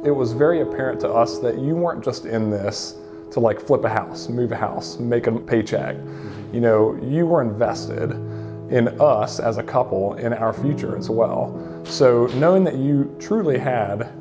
It was very apparent to us that you weren't just in this to like flip a house, move a house, make a paycheck. You know, you were invested in us as a couple, in our future as well. So knowing that you truly had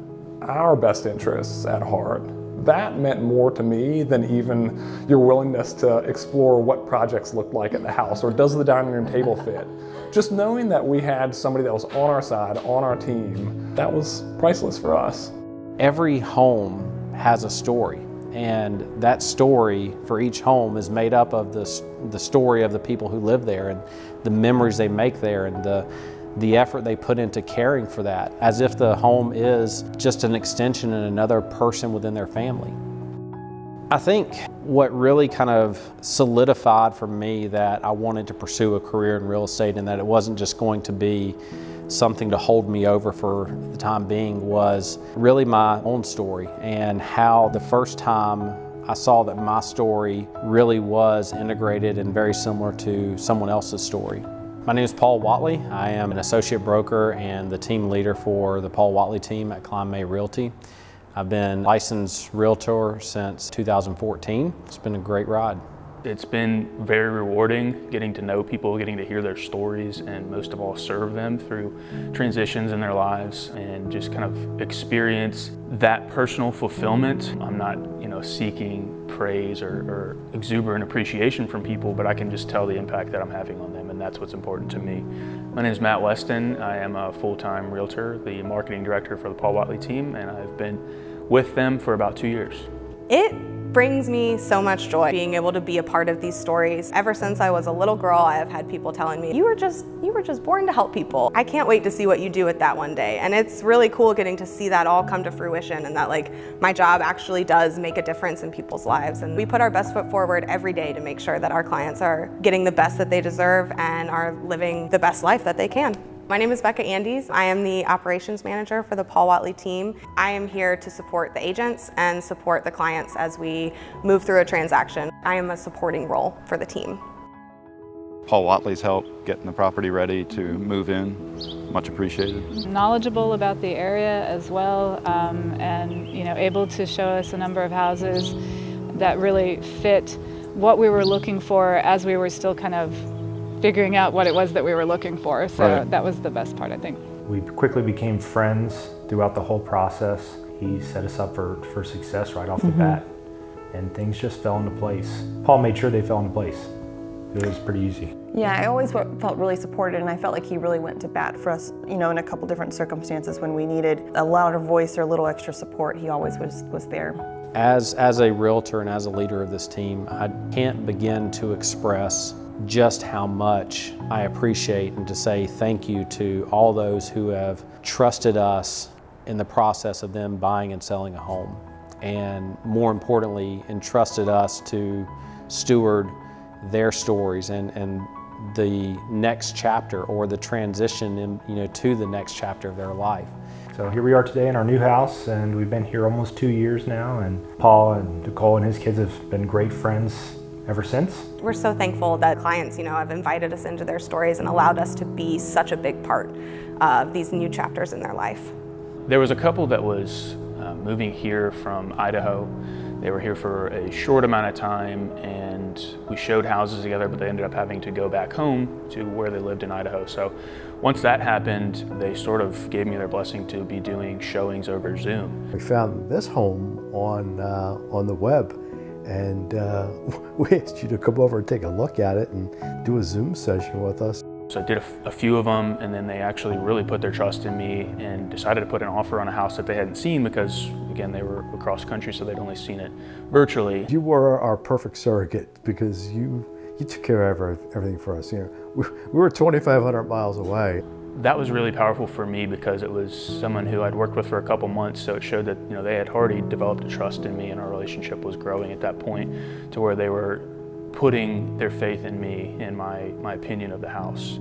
our best interests at heart, that meant more to me than even your willingness to explore what projects looked like at the house, or does the dining room table fit? Just knowing that we had somebody that was on our side, on our team, that was priceless for us. Every home has a story, and that story for each home is made up of the story of the people who live there and the memories they make there and the effort they put into caring for that, as if the home is just an extension and another person within their family. I think what really kind of solidified for me that I wanted to pursue a career in real estate and that it wasn't just going to be something to hold me over for the time being was really my own story, and how the first time I saw that my story really was integrated and very similar to someone else's story. My name is Paul Whatley. I am an associate broker and the team leader for the Paul Whatley team at Klein May Realty. I've been a licensed realtor since 2014. It's been a great ride. It's been very rewarding getting to know people, getting to hear their stories, and most of all serve them through transitions in their lives and just kind of experience that personal fulfillment. I'm not, seeking praise or exuberant appreciation from people, but I can just tell the impact that I'm having on them, and that's what's important to me. My name is Matt Weston. I am a full-time realtor, the marketing director for the Paul Whatley team, and I've been with them for about 2 years. It brings me so much joy being able to be a part of these stories. Ever since I was a little girl, I have had people telling me, you were just born to help people. I can't wait to see what you do with that one day. And it's really cool getting to see that all come to fruition, and that my job actually does make a difference in people's lives. And we put our best foot forward every day to make sure that our clients are getting the best that they deserve and are living the best life that they can. My name is Becca Andes. I am the operations manager for the Paul Whatley team. I am here to support the agents and support the clients as we move through a transaction. I am a supporting role for the team. Paul Whatley's help getting the property ready to move in, much appreciated. Knowledgeable about the area as well, and able to show us a number of houses that really fit what we were looking for as we were still kind of figuring out what it was that we were looking for. So right. That was the best part, I think. We quickly became friends throughout the whole process. He set us up for success right off the bat, and things just fell into place. Paul made sure they fell into place. It was pretty easy. Yeah, I always felt really supported, and I felt like he really went to bat for us, in a couple different circumstances when we needed a louder voice or a little extra support. He always was there. As a realtor and as a leader of this team, I can't begin to express just how much I appreciate and to say thank you to all those who have trusted us in the process of them buying and selling a home, and more importantly, entrusted us to steward their stories and the next chapter, or the transition to the next chapter of their life. So here we are today in our new house, and we've been here almost 2 years now, and Paul and Nicole and his kids have been great friends ever since. We're so thankful that clients, have invited us into their stories and allowed us to be such a big part of these new chapters in their life. There was a couple that was moving here from Idaho. They were here for a short amount of time, and we showed houses together, but they ended up having to go back home to where they lived in Idaho. So once that happened, they sort of gave me their blessing to be doing showings over Zoom. We found this home on the web, and we asked you to come over and take a look at it and do a Zoom session with us. So I did a few of them, and then they actually really put their trust in me and decided to put an offer on a house that they hadn't seen because, again, they were across country, so they'd only seen it virtually. You were our perfect surrogate because you took care of everything for us. We were 2,500 miles away. That was really powerful for me because it was someone who I'd worked with for a couple months, so it showed that they had already developed a trust in me, and our relationship was growing at that point to where they were putting their faith in me and my opinion of the house.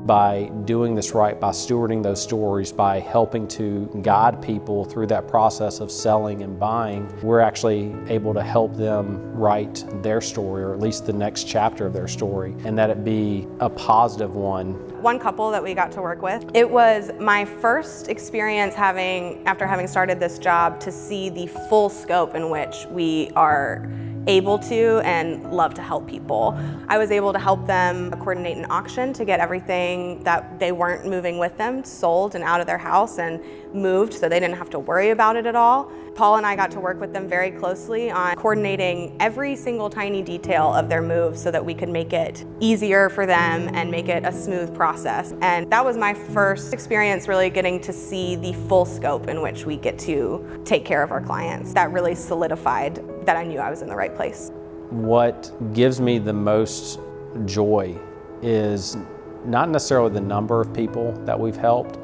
by doing this right, by stewarding those stories, by helping to guide people through that process of selling and buying, we're actually able to help them write their story, or at least the next chapter of their story, and that it be a positive one. One couple that we got to work with, it was my first experience after having started this job, to see the full scope in which we are able to and love to help people. I was able to help them coordinate an auction to get everything that they weren't moving with them sold and out of their house and moved, so they didn't have to worry about it at all. Paul and I got to work with them very closely on coordinating every single tiny detail of their move so that we could make it easier for them and make it a smooth process. And that was my first experience really getting to see the full scope in which we get to take care of our clients. That really solidified that I knew I was in the right place. What gives me the most joy is not necessarily the number of people that we've helped,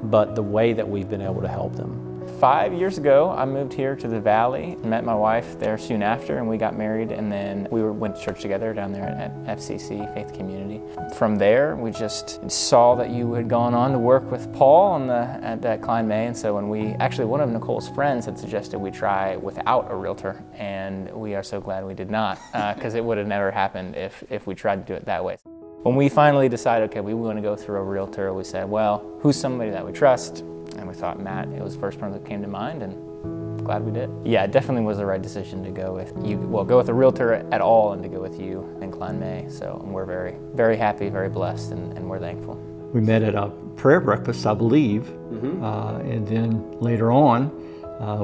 but the way that we've been able to help them. 5 years ago, I moved here to the Valley, met my wife there soon after, and we got married, and then we went to church together down there at FCC, Faith Community. From there, we just saw that you had gone on to work with Paul at Klein May, and so one of Nicole's friends had suggested we try without a realtor, and we are so glad we did not, because it would have never happened if we tried to do it that way. When we finally decided, okay, we want to go through a realtor, we said, well, who's somebody that we trust? And we thought Matt, it was the first one that came to mind, and glad we did. Yeah, it definitely was the right decision to go with you. Well, go with a realtor at all and to go with you and Klein May. So we're very, very happy, very blessed, and we're thankful. We met at a prayer breakfast, I believe, and then later on,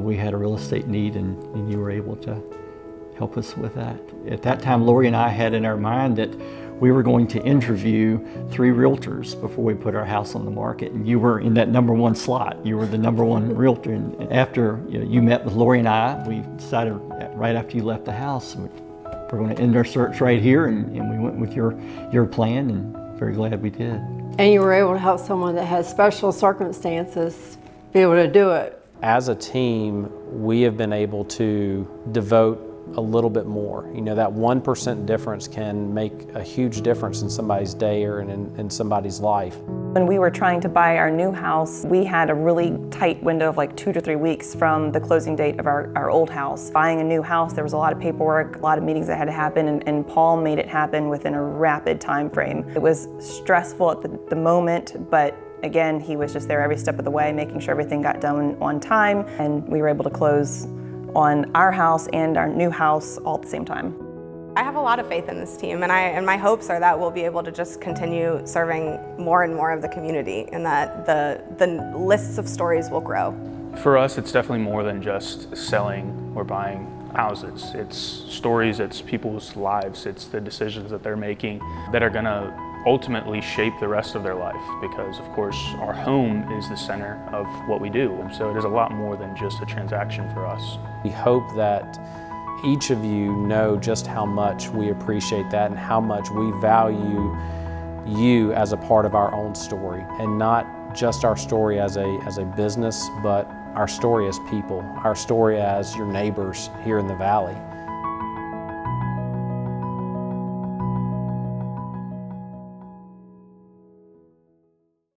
we had a real estate need, and you were able to help us with that. At that time, Lori and I had in our mind that we were going to interview 3 realtors before we put our house on the market, and you were in that #1 slot. You were the #1 realtor, and after you met with Lori and I, we decided right after you left the house, we're going to end our search right here, and we went with your plan, and very glad we did. And you were able to help someone that has special circumstances be able to do it. As a team, we have been able to devote a little bit more. You know, that 1% difference can make a huge difference in somebody's day or in somebody's life. When we were trying to buy our new house, we had a really tight window of like 2 to 3 weeks from the closing date of our old house. Buying a new house, there was a lot of paperwork, a lot of meetings that had to happen, and Paul made it happen within a rapid time frame. It was stressful at the moment, but again, he was just there every step of the way, making sure everything got done on time, and we were able to close on our house and our new house all at the same time. I have a lot of faith in this team, and my hopes are that we'll be able to just continue serving more and more of the community, and that the lists of stories will grow. For us, it's definitely more than just selling or buying houses. It's stories, it's people's lives, it's the decisions that they're making that are gonna ultimately shape the rest of their life, because of course our home is the center of what we do, and so it is a lot more than just a transaction for us. We hope that each of you know just how much we appreciate that and how much we value you as a part of our own story, and not just our story as a business, but our story as people, our story as your neighbors here in the Valley.